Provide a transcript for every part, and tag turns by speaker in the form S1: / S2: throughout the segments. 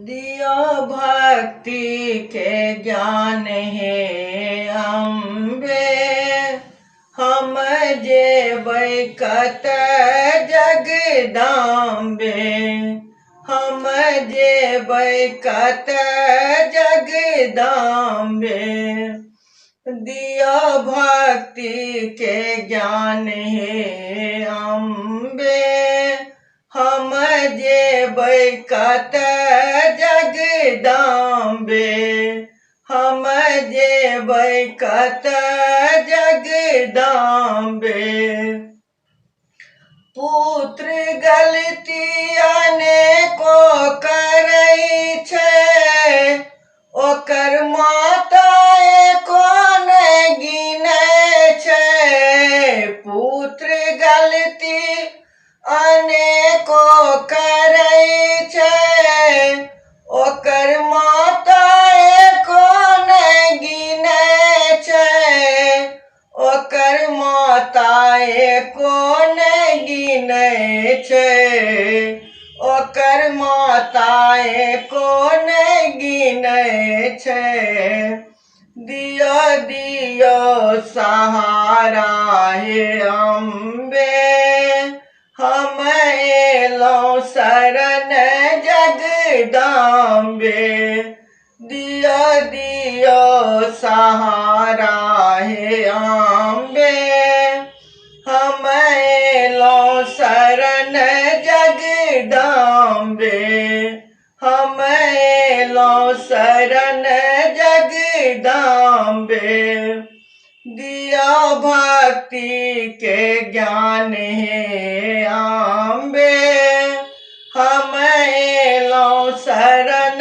S1: दियो भक्ति के ज्ञान हे अम्बे, हम जेबै कत जगदम्बे, हम जेबै कत जगदम्बे। दियो भक्ति के ज्ञान हे अम्बे, हम जेबै कत जगदम्बे, हम जेबै कत जगदम्बे। पुत्र गलती अनेको करै छै, ओकर माता एको नहि गिनै छै। पुत्र गलती अनेको करै छै, ओकर माता एको नहि गिनै छै, ओकर माता एको नहि गिनै छै, ओकर माता एको नहि गिनै छै। दियो दियो सहारा हे अम्बे, हम एलौं शरण जगदम्बे। दियो दियो सहारा हे अम्बे, हम एलौं शरण जगदम्बे, हम एलौं शरण जगदम्बे। दियो भक्ति के ज्ञान हे अम्बे, हम एलौं शरण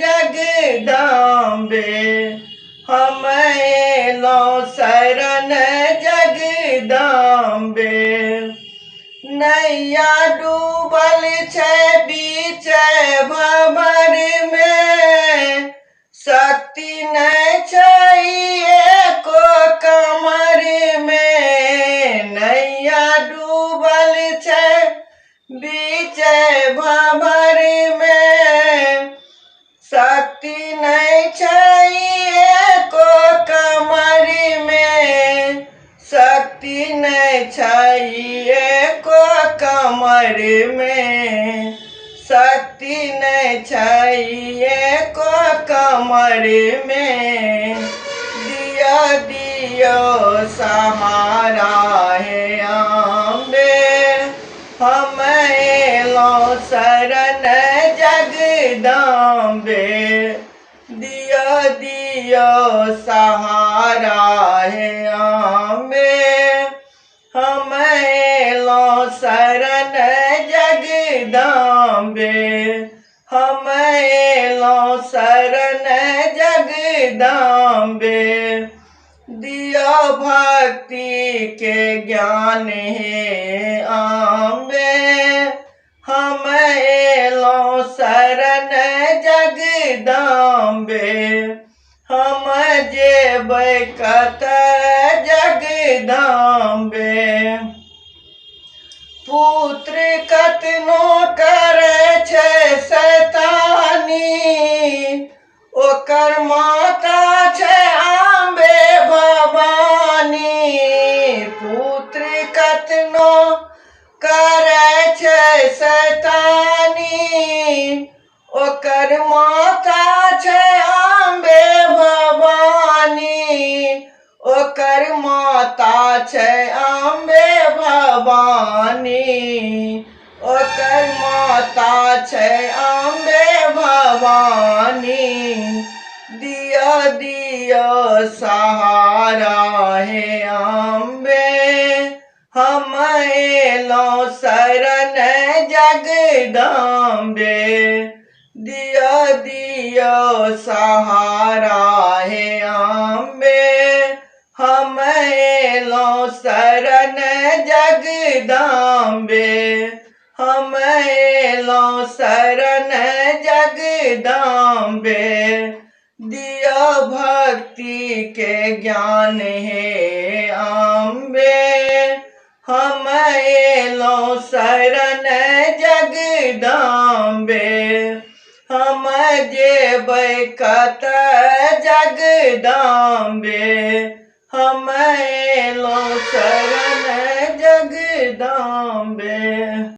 S1: जगदम्बे, हम एलौं शरण जगदम्बे। नैया डूबल छै बीच भंवर में, शक्ति नहि छै एको कमर में। नैया डूबल छै बीच भंवर में, शक्ति नहि छै एको कमर में, शक्ति नहि छै एको कमर में, शक्ति नहि छै एको कमर में। दियो दियो सहारा हे अम्बे, हम एलौं शरण जगदम्बे। दियो दियो सहारा हे अम्बे, हम एलौं शरण जगदम्बे, हम एलौं शरण जगदम्बे। दियो भक्ति के ज्ञान हे अम्बे, हम एलौं शरण जगदम्बे, हम जेबै कत जगदम्बे। पुत्र कतनो करै छै शैतानी, ओकर माता छै अम्बे भवानी। पुत्र कतनो करै छै शैतानी, ओकर माता छै अम्बे भवानी, ओकर माता छै अम्बे भवानी, ओकर माता छै अम्बे भवानी। दियो दियो सहारा हे अम्बे, हम एलौं शरण जगदम्बे। दियो दियो सहारा हे अम्बे, हम एलौं शरण जगदम्बे, हम एलौं शरण जगदम्बे। दियो भक्ति के ज्ञान हे अम्बे, हम एलौं शरण जगदम्बे, हम जेबै कत जगदम्बे, हम एलौं शरण जगदम्बे।